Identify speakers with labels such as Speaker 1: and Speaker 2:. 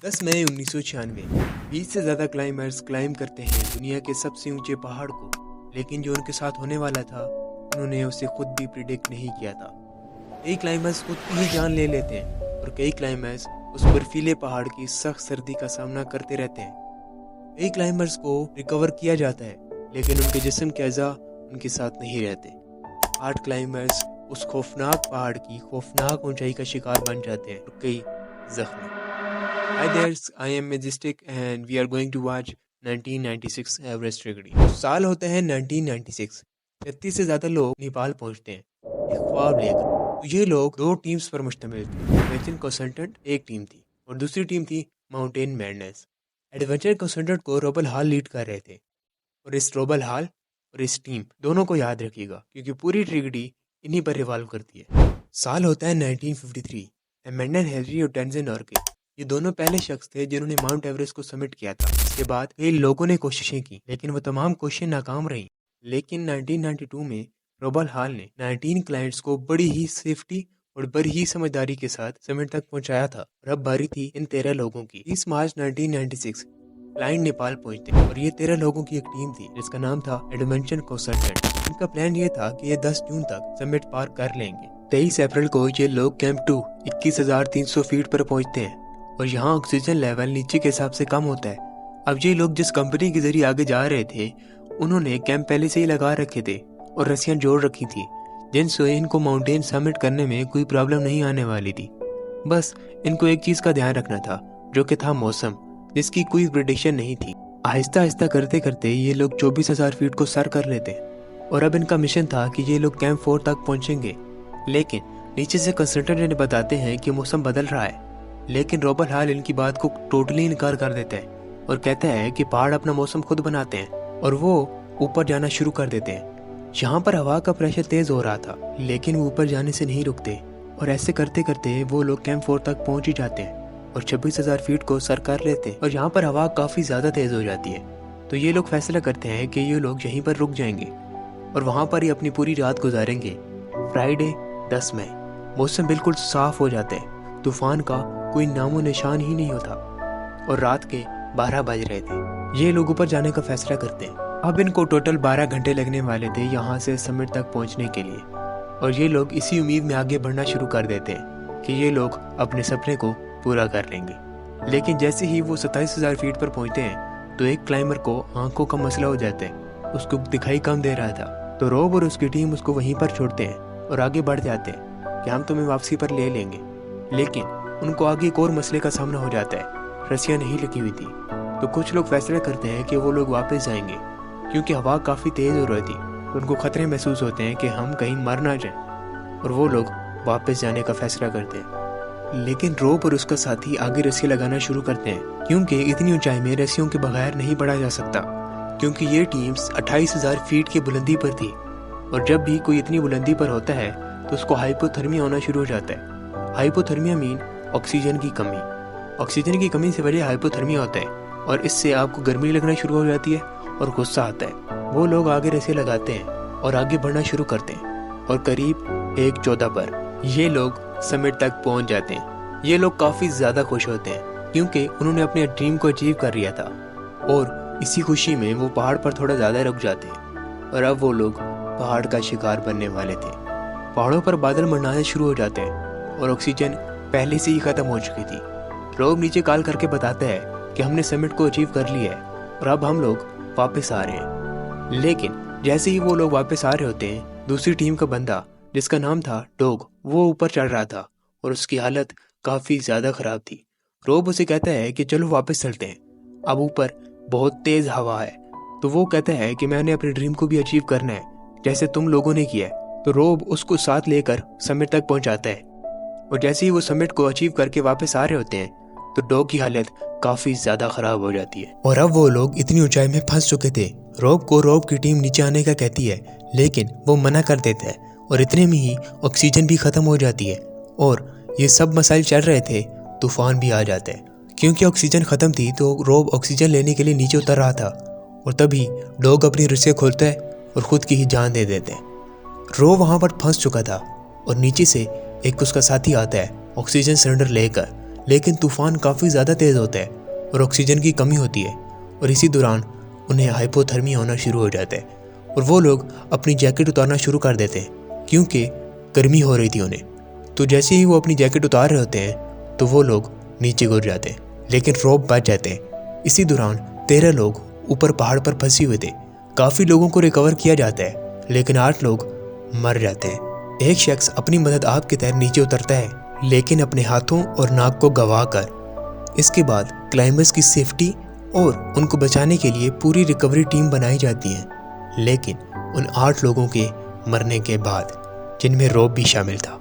Speaker 1: 10 मई 1996 20 से ज़्यादा climbers climb करते हैं दुनिया के सबसे ऊंचे पहाड़ को, लेकिन जो उनके साथ होने वाला था उन्होंने उसे खुद भी प्रिडिक्ट नहीं किया था। कई क्लाइंबर्स खुद की ही जान ले लेते हैं और कई क्लाइंबर्स उस बर्फीले पहाड़ की सख्त सर्दी का सामना करते रहते हैं। कई क्लाइंबर्स को रिकवर किया जाता है, लेकिन उनके जिस्म के अज़ा उनके साथ नहीं रहते। 8 क्लाइंबर्स उस खौफनाक पहाड़ की खौफनाक ऊंचाई का शिकार बन जाते हैं और कई जख्मी। Hi there, I am Majestic and we are going to watch 1996 Everest tragedy. साल होता है 1996। 33 से ज़्यादा लोग नेपाल पहुंचते हैं एक ख्वाब लेकर। तो ये लोग 2 टीम्स पर मुश्तमिल थे। एडवेंचर कंसल्टेंट एक टीम थी और दूसरी टीम थी माउंटेन मैडनेस। एडवेंचर कंसल्टेंट को रोबल हॉल लीड कर रहे थे और इस रोबल हॉल और इस टीम दोनों को याद रखिएगा क्योंकि पूरी ट्रेगडी इन्हीं पर रिवॉल्व करती है। साल होता है 1953। एमेंडन हेनरी और टेंजिन नोर्गे ये दोनों पहले शख्स थे जिन्होंने माउंट एवरेस्ट को समिट किया था। इसके बाद कई लोगों ने कोशिशें की, लेकिन वो तमाम कोशिशें नाकाम रहीं। लेकिन 1992 में रोबल हॉल ने 19 क्लाइंट्स को बड़ी ही सेफ्टी और बड़ी ही समझदारी के साथ समिट तक पहुंचाया था और अब बारी थी इन 13 लोगों की। 30 मार्च 1996 क्लाइंट नेपाल पहुंचते और ये 13 लोगों की एक टीम थी जिसका नाम था एडवेंचर कंसल्टेंट। इनका प्लान ये था कि ये 10 जून तक समिट पार कर लेंगे। 23 अप्रैल को ये लोग कैंप 2 21,300 फीट पर पहुंचते हैं और यहाँ ऑक्सीजन लेवल नीचे के हिसाब से कम होता है। अब ये लोग जिस कंपनी के जरिए आगे जा रहे थे उन्होंने कैंप पहले से ही लगा रखे थे और रस्सियाँ जोड़ रखी थी, जिनसे इनको माउंटेन समिट करने में कोई प्रॉब्लम नहीं आने वाली थी। बस इनको एक चीज़ का ध्यान रखना था, जो कि था मौसम, जिसकी कोई प्रिडिक्शन नहीं थी। आहिस्ता आहिस्ता करते करते ये लोग 24,000 फीट को सर कर लेते और अब इनका मिशन था कि ये लोग कैंप 4 तक पहुँचेंगे। लेकिन नीचे से कंसल्टेंट इन्हें बताते हैं कि मौसम बदल रहा है, लेकिन रोबल हॉल इनकी बात को टोटली इनकार कर देता है और कहता है कि पहाड़ अपना मौसम खुद बनाते हैं और वो ऊपर जाना शुरू कर देते हैं। यहाँ पर हवा का प्रेशर तेज हो रहा था, लेकिन वो ऊपर जाने से नहीं रुकते और ऐसे करते करते वो लोग कैंप 4 तक पहुँच ही जाते हैं और 26,000 फीट को सर कर लेते हैं। और यहाँ पर हवा काफ़ी ज़्यादा तेज हो जाती है, तो ये लोग फैसला करते हैं कि ये लोग यहीं पर रुक जाएंगे और वहाँ पर ही अपनी पूरी रात गुजारेंगे। फ्राइडे 10 मई मौसम बिल्कुल साफ हो जाता है, तूफान का कोई नामो निशान ही नहीं होता और रात के 12 बज रहे थे। ये लोग ऊपर जाने का फैसला करते हैं। अब इनको टोटल 12 घंटे लगने वाले थे यहाँ से समिट तक पहुँचने के लिए और ये लोग इसी उम्मीद में आगे बढ़ना शुरू कर देते हैं कि ये लोग अपने सपने को पूरा कर लेंगे। लेकिन जैसे ही वो 27,000 फीट पर पहुँचते हैं तो एक क्लाइंबर को आंखों का मसला हो जाता है। उसको दिखाई कम दे रहा था, तो रोब और उसकी टीम उसको वहीं पर छोड़ते हैं और आगे बढ़ जाते हैं कि हम तुम्हें वापसी पर ले लेंगे। लेकिन उनको आगे एक और मसले का सामना हो जाता है, रस्सियाँ नहीं लगी हुई थी। तो कुछ लोग फैसला करते हैं कि वो लोग वापस जाएंगे क्योंकि हवा काफ़ी तेज़ हो रही थी, तो उनको खतरे महसूस होते हैं कि हम कहीं मर ना जाएं और वो लोग वापस जाने का फैसला करते हैं। लेकिन रोब और उसका साथी आगे रस्सी लगाना शुरू करते हैं क्योंकि इतनी ऊंचाई में रस्सियों के बगैर नहीं बढ़ा जा सकता, क्योंकि ये टीम्स 28,000 फीट की बुलंदी पर थी और जब भी कोई इतनी बुलंदी पर होता है तो उसको हाइपोथर्मिया होना शुरू हो जाता है। हाइपोथर्मिया मीन ऑक्सीजन की कमी। ऑक्सीजन की कमी से वजह हाइपोथर्मिया होता है और इससे आपको गर्मी लगना शुरू हो जाती है और गुस्सा आता है। वो लोग आगे रस्सी लगाते हैं और आगे बढ़ना शुरू करते हैं और करीब 1:14 पर ये लोग समिट तक पहुंच जाते हैं। ये लोग काफ़ी ज़्यादा खुश होते हैं क्योंकि उन्होंने अपने ड्रीम को अचीव कर लिया था और इसी खुशी में वो पहाड़ पर थोड़ा ज़्यादा रुक जाते हैं और अब वो लोग पहाड़ का शिकार बनने वाले थे। पहाड़ों पर बादल मंडराने शुरू हो जाते हैं और ऑक्सीजन पहले से ही ख़त्म हो चुकी थी। रोब नीचे कॉल करके बताता है कि हमने समिट को अचीव कर लिया है और अब हम लोग वापस आ रहे हैं। लेकिन जैसे ही वो लोग वापस आ रहे होते हैं, दूसरी टीम का बंदा जिसका नाम था डॉग, वो ऊपर चढ़ रहा था और उसकी हालत काफ़ी ज़्यादा ख़राब थी। रोब उसे कहता है कि चलो वापस चलते हैं, अब ऊपर बहुत तेज़ हवा है। तो वो कहता है कि मैंने अपने ड्रीम को भी अचीव करना है जैसे तुम लोगों ने किया है। तो रोब उसको साथ लेकर समिट तक पहुंचाता है और जैसे ही वो समिट को अचीव करके वापस आ रहे होते हैं तो डॉग की हालत काफ़ी ज़्यादा ख़राब हो जाती है और अब वो लोग इतनी ऊंचाई में फंस चुके थे। रोब की टीम नीचे आने का कहती है, लेकिन वो मना कर देता है और इतने में ही ऑक्सीजन भी ख़त्म हो जाती है और ये सब मसाइल चल रहे थे। तूफान भी आ जाता है क्योंकि ऑक्सीजन ख़त्म थी, तो रोब ऑक्सीजन लेने के लिए नीचे उतर रहा था और तभी डॉग अपनी रस्सियाँ खोलता है और ख़ुद की ही जान दे देते हैं। रोब वहाँ पर फंस चुका था और नीचे से एक उसका साथी आता है ऑक्सीजन सिलेंडर लेकर, लेकिन तूफान काफ़ी ज़्यादा तेज़ होता है और ऑक्सीजन की कमी होती है और इसी दौरान उन्हें हाइपोथर्मिया होना शुरू हो जाता है और वो लोग अपनी जैकेट उतारना शुरू कर देते हैं क्योंकि गर्मी हो रही थी उन्हें। तो जैसे ही वो अपनी जैकेट उतार रहे होते हैं तो वो लोग नीचे गिर जाते हैं, लेकिन रॉब बच जाते हैं। इसी दौरान 13 लोग ऊपर पहाड़ पर फंसे हुए थे। काफ़ी लोगों को रिकवर किया जाता है, लेकिन 8 लोग मर जाते हैं। एक शख्स अपनी मदद आप के तहत नीचे उतरता है, लेकिन अपने हाथों और नाक को गंवा कर। इसके बाद क्लाइंबर्स की सेफ्टी और उनको बचाने के लिए पूरी रिकवरी टीम बनाई जाती है, लेकिन उन 8 लोगों के मरने के बाद, जिनमें रॉब भी शामिल था।